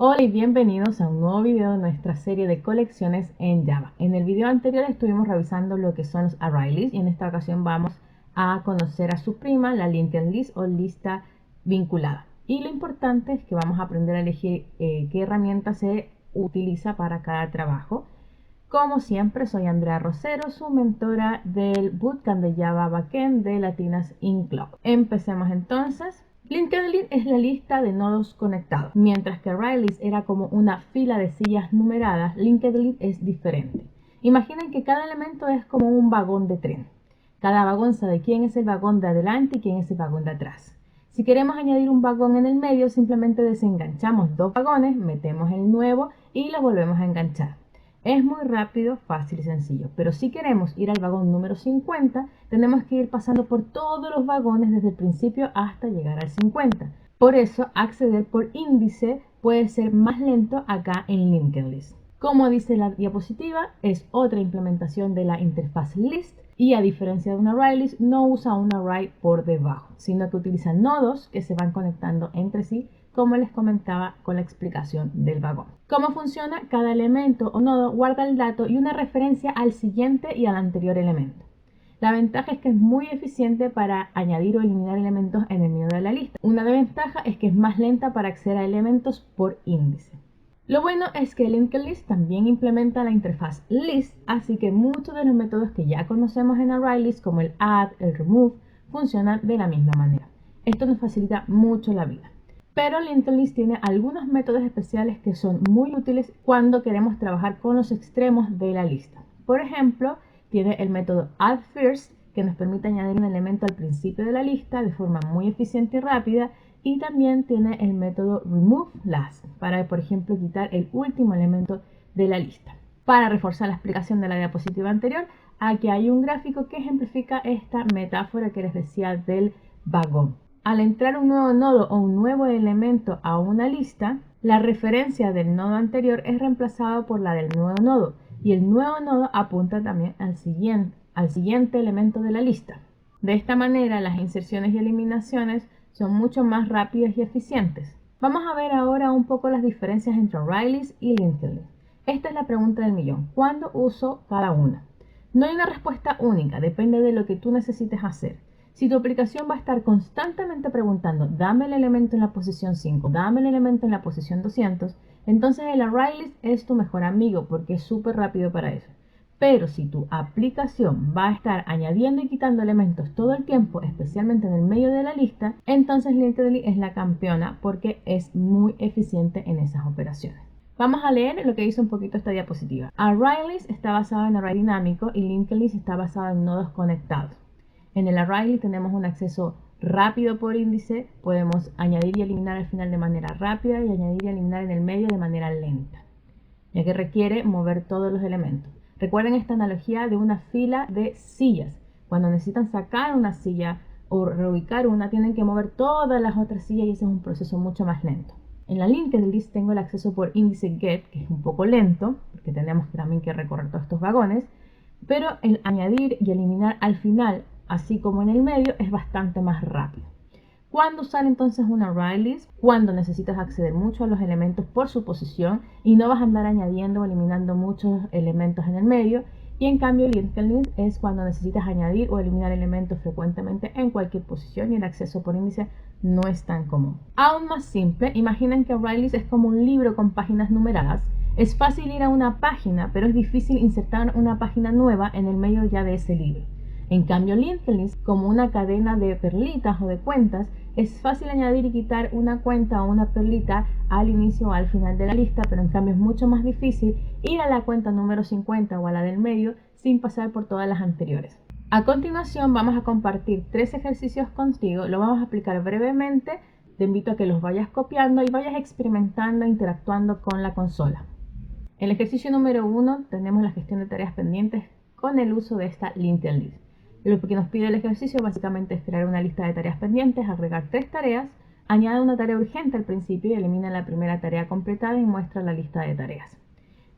Hola y bienvenidos a un nuevo video de nuestra serie de colecciones en Java. En el video anterior estuvimos revisando lo que son los array lists y en esta ocasión vamos a conocer a su prima, la linked list o lista vinculada. Y lo importante es que vamos a aprender a elegir qué herramienta se utiliza para cada trabajo. Como siempre, soy Andrea Rosero, su mentora del Bootcamp de Java Backend de Latinas in Cloud. Empecemos entonces. Linked list es la lista de nodos conectados, mientras que array list era como una fila de sillas numeradas. Linked list es diferente. Imaginen que cada elemento es como un vagón de tren. Cada vagón sabe quién es el vagón de adelante y quién es el vagón de atrás. Si queremos añadir un vagón en el medio, simplemente desenganchamos dos vagones, metemos el nuevo y lo volvemos a enganchar. Es muy rápido, fácil y sencillo, pero si queremos ir al vagón número 50, tenemos que ir pasando por todos los vagones desde el principio hasta llegar al 50. Por eso, acceder por índice puede ser más lento acá en Linked List. Como dice la diapositiva, es otra implementación de la interfaz list y a diferencia de un array list, no usa un array por debajo, sino que utiliza nodos que se van conectando entre sí, como les comentaba con la explicación del vagón. ¿Cómo funciona? Cada elemento o nodo guarda el dato y una referencia al siguiente y al anterior elemento. La ventaja es que es muy eficiente para añadir o eliminar elementos en el medio de la lista. Una desventaja es que es más lenta para acceder a elementos por índice. Lo bueno es que Linked List también implementa la interfaz list, así que muchos de los métodos que ya conocemos en array list, como el add, el remove, funcionan de la misma manera. Esto nos facilita mucho la vida. Pero Linked List tiene algunos métodos especiales que son muy útiles cuando queremos trabajar con los extremos de la lista. Por ejemplo, tiene el método add first, que nos permite añadir un elemento al principio de la lista de forma muy eficiente y rápida, y también tiene el método remove last para, por ejemplo, quitar el último elemento de la lista. Para reforzar la explicación de la diapositiva anterior, aquí hay un gráfico que ejemplifica esta metáfora que les decía del vagón. Al entrar un nuevo nodo o un nuevo elemento a una lista, la referencia del nodo anterior es reemplazada por la del nuevo nodo y el nuevo nodo apunta también al siguiente elemento de la lista. De esta manera, las inserciones y eliminaciones son mucho más rápidas y eficientes. Vamos a ver ahora un poco las diferencias entre array list y linked list. Esta es la pregunta del millón. ¿Cuándo uso cada una? No hay una respuesta única, depende de lo que tú necesites hacer. Si tu aplicación va a estar constantemente preguntando, dame el elemento en la posición 5, dame el elemento en la posición 200, entonces el array list es tu mejor amigo porque es súper rápido para eso. Pero si tu aplicación va a estar añadiendo y quitando elementos todo el tiempo, especialmente en el medio de la lista, entonces Linked List es la campeona porque es muy eficiente en esas operaciones. Vamos a leer lo que dice un poquito esta diapositiva. Array List está basado en array dinámico y Linked List está basado en nodos conectados. En el array list tenemos un acceso rápido por índice, podemos añadir y eliminar al final de manera rápida y añadir y eliminar en el medio de manera lenta, ya que requiere mover todos los elementos. Recuerden esta analogía de una fila de sillas. Cuando necesitan sacar una silla o reubicar una, tienen que mover todas las otras sillas y ese es un proceso mucho más lento. En la linked list tengo el acceso por índice get, que es un poco lento, porque tenemos también que recorrer todos estos vagones, pero el añadir y eliminar al final, así como en el medio, es bastante más rápido. ¿Cuándo usar entonces una array list? Cuando necesitas acceder mucho a los elementos por su posición y no vas a andar añadiendo o eliminando muchos elementos en el medio. Y en cambio linked list es cuando necesitas añadir o eliminar elementos frecuentemente en cualquier posición y el acceso por índice no es tan común. Aún más simple, imaginen que array list es como un libro con páginas numeradas. Es fácil ir a una página, pero es difícil insertar una página nueva en el medio ya de ese libro. En cambio, linked list, como una cadena de perlitas o de cuentas, es fácil añadir y quitar una cuenta o una perlita al inicio o al final de la lista, pero en cambio es mucho más difícil ir a la cuenta número 50 o a la del medio sin pasar por todas las anteriores. A continuación vamos a compartir 3 ejercicios contigo, lo vamos a aplicar brevemente, te invito a que los vayas copiando y vayas experimentando e interactuando con la consola. En el ejercicio número 1 tenemos la gestión de tareas pendientes con el uso de esta linked list. Lo que nos pide el ejercicio básicamente es crear una lista de tareas pendientes, agregar 3 tareas, añade una tarea urgente al principio y elimina la primera tarea completada y muestra la lista de tareas.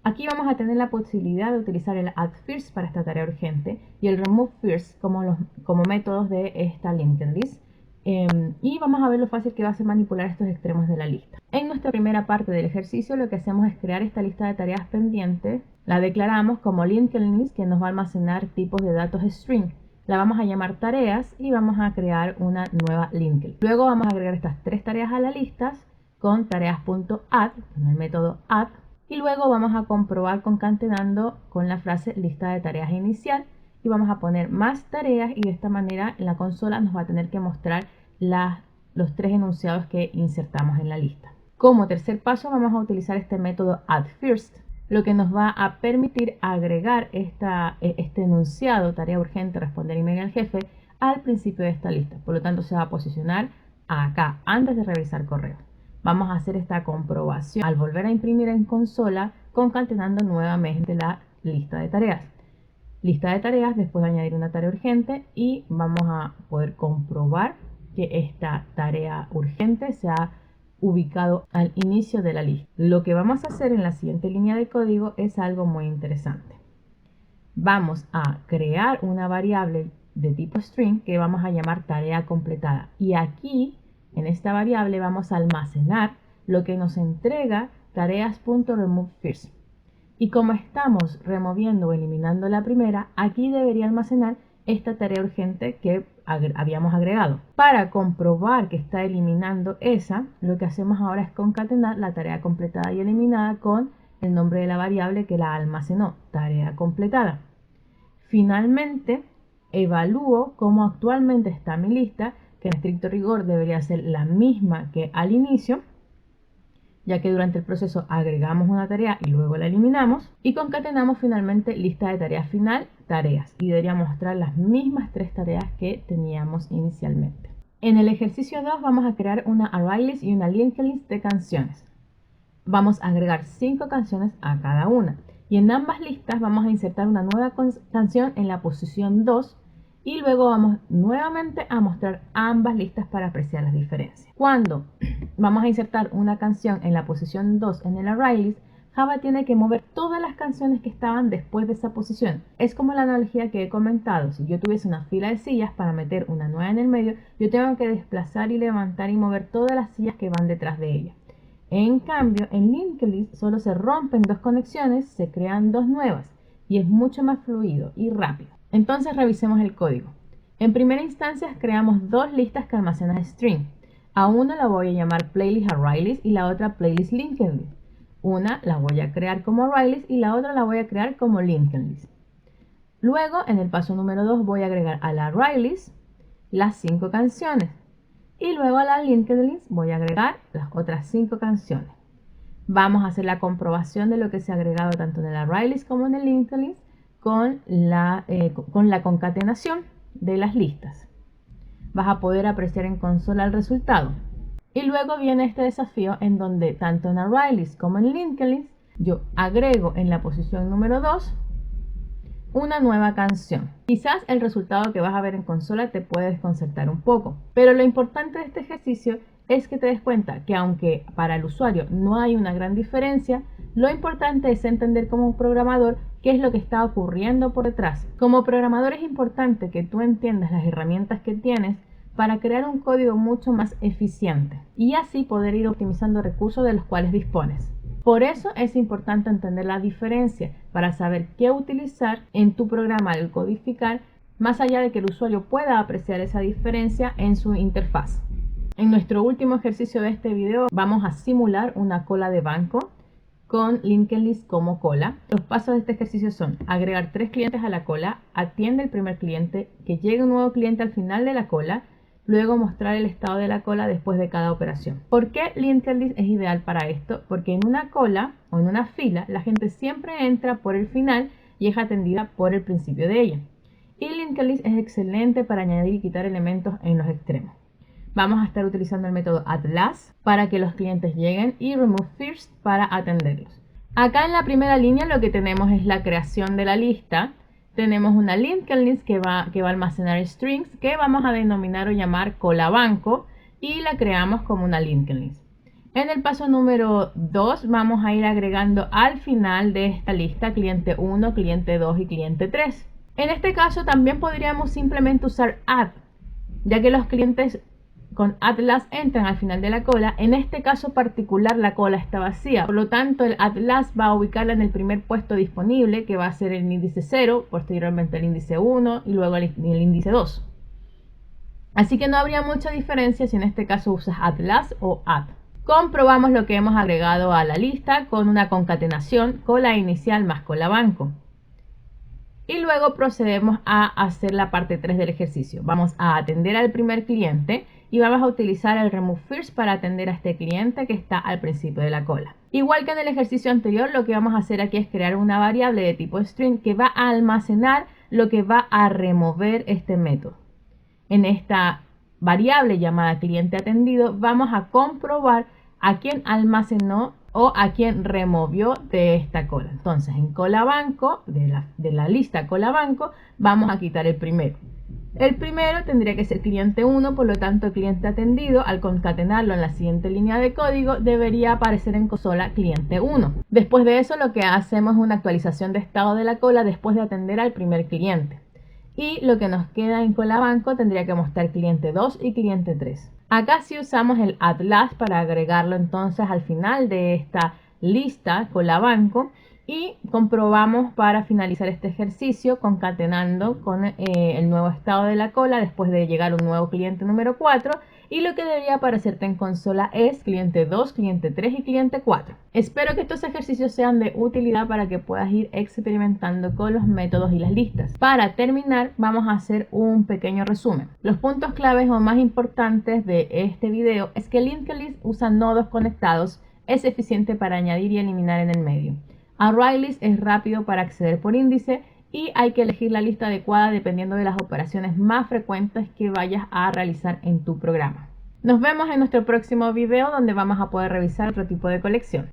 Aquí vamos a tener la posibilidad de utilizar el add first para esta tarea urgente y el remove first como métodos de esta linked list. y vamos a ver lo fácil que va a ser manipular estos extremos de la lista. En nuestra primera parte del ejercicio lo que hacemos es crear esta lista de tareas pendientes. La declaramos como linked list, que nos va a almacenar tipos de datos string. La vamos a llamar tareas y vamos a crear una nueva linked list. Luego vamos a agregar estas 3 tareas a la lista con tareas.add, con el método add. Y luego vamos a comprobar concatenando con la frase lista de tareas inicial. Y vamos a poner más tareas y de esta manera en la consola nos va a tener que mostrar los 3 enunciados que insertamos en la lista. Como tercer paso vamos a utilizar este método addFirst, lo que nos va a permitir agregar este enunciado, tarea urgente, responder email al jefe, al principio de esta lista. Por lo tanto se va a posicionar acá antes de revisar correo. Vamos a hacer esta comprobación al volver a imprimir en consola, concatenando nuevamente la lista de tareas. Lista de tareas, después de añadir una tarea urgente, y vamos a poder comprobar que esta tarea urgente se ha ubicado al inicio de la lista. Lo que vamos a hacer en la siguiente línea de código es algo muy interesante. Vamos a crear una variable de tipo string que vamos a llamar tarea completada, y aquí en esta variable vamos a almacenar lo que nos entrega tareas.removeFirst. Y como estamos removiendo o eliminando la primera, aquí debería almacenar esta tarea urgente que habíamos agregado. Para comprobar que está eliminando esa, lo que hacemos ahora es concatenar la tarea completada y eliminada con el nombre de la variable que la almacenó, tarea completada. Finalmente, evalúo cómo actualmente está mi lista, que en estricto rigor debería ser la misma que al inicio, ya que durante el proceso agregamos una tarea y luego la eliminamos, y concatenamos finalmente lista de tareas final, tareas, y debería mostrar las mismas 3 tareas que teníamos inicialmente. En el ejercicio 2 vamos a crear una array list y una linked list de canciones. Vamos a agregar 5 canciones a cada una, y en ambas listas vamos a insertar una nueva canción en la posición 2, y luego vamos nuevamente a mostrar ambas listas para apreciar las diferencias. Cuando vamos a insertar una canción en la posición 2 en el array list, Java tiene que mover todas las canciones que estaban después de esa posición. Es como la analogía que he comentado. Si yo tuviese una fila de sillas para meter una nueva en el medio, yo tengo que desplazar y levantar y mover todas las sillas que van detrás de ella. En cambio, en linked list solo se rompen 2 conexiones, se crean 2 nuevas, y es mucho más fluido y rápido. Entonces revisemos el código. En primera instancia creamos 2 listas que almacenan string. A una la voy a llamar playlist array list y la otra playlist linked list. Una la voy a crear como array list y la otra la voy a crear como linked list. Luego, en el paso número 2, voy a agregar a la array list las 5 canciones. Y luego a la linked list voy a agregar las otras 5 canciones. Vamos a hacer la comprobación de lo que se ha agregado tanto en el array list como en el linked list con la concatenación de las listas. Vas a poder apreciar en consola el resultado. Y luego viene este desafío en donde tanto en array list como en linked list yo agrego en la posición número 2 una nueva canción. Quizás el resultado que vas a ver en consola te puede desconcertar un poco, pero lo importante de este ejercicio es que te des cuenta que aunque para el usuario no hay una gran diferencia, lo importante es entender como programador qué es lo que está ocurriendo por detrás. Como programador es importante que tú entiendas las herramientas que tienes para crear un código mucho más eficiente y así poder ir optimizando recursos de los cuales dispones. Por eso es importante entender la diferencia para saber qué utilizar en tu programa al codificar, más allá de que el usuario pueda apreciar esa diferencia en su interfaz. En nuestro último ejercicio de este video vamos a simular una cola de banco con linked list como cola. Los pasos de este ejercicio son agregar 3 clientes a la cola, atiende el primer cliente, que llegue un nuevo cliente al final de la cola, luego mostrar el estado de la cola después de cada operación. ¿Por qué linked list es ideal para esto? Porque en una cola o en una fila la gente siempre entra por el final y es atendida por el principio de ella. Y linked list es excelente para añadir y quitar elementos en los extremos. Vamos a estar utilizando el método addLast para que los clientes lleguen y removeFirst para atenderlos. Acá en la primera línea lo que tenemos es la creación de la lista. Tenemos una linked list que va a almacenar strings que vamos a denominar o llamar cola banco y la creamos como una linked list. En el paso número 2 vamos a ir agregando al final de esta lista cliente 1, cliente 2 y cliente 3. En este caso también podríamos simplemente usar add, ya que los clientes con Atlas entran al final de la cola. En este caso particular la cola está vacía, por lo tanto el Atlas va a ubicarla en el primer puesto disponible, que va a ser el índice 0, posteriormente el índice 1 y luego el índice 2. Así que no habría mucha diferencia si en este caso usas Atlas o At. Comprobamos lo que hemos agregado a la lista con una concatenación cola inicial más cola banco. Y luego procedemos a hacer la parte 3 del ejercicio. Vamos a atender al primer cliente y vamos a utilizar el remove first para atender a este cliente que está al principio de la cola. Igual que en el ejercicio anterior, lo que vamos a hacer aquí es crear una variable de tipo string que va a almacenar lo que va a remover este método. En esta variable llamada cliente atendido vamos a comprobar a quién almacenó o a quién removió de esta cola. Entonces en cola banco, de la lista cola banco, vamos a quitar el primero. El primero tendría que ser cliente 1, por lo tanto el cliente atendido, al concatenarlo en la siguiente línea de código, debería aparecer en consola cliente 1. Después de eso lo que hacemos es una actualización de estado de la cola después de atender al primer cliente. Y lo que nos queda en cola banco tendría que mostrar cliente 2 y cliente 3. Acá sí usamos el Atlas para agregarlo entonces al final de esta lista cola banco y comprobamos para finalizar este ejercicio concatenando con el nuevo estado de la cola después de llegar un nuevo cliente número 4 y lo que debería aparecerte en consola es cliente 2, cliente 3 y cliente 4. Espero que estos ejercicios sean de utilidad para que puedas ir experimentando con los métodos y las listas. Para terminar vamos a hacer un pequeño resumen. Los puntos claves o más importantes de este video es que Linked List usa nodos conectados, es eficiente para añadir y eliminar en el medio. ArrayList es rápido para acceder por índice y hay que elegir la lista adecuada dependiendo de las operaciones más frecuentes que vayas a realizar en tu programa. Nos vemos en nuestro próximo video donde vamos a poder revisar otro tipo de colección.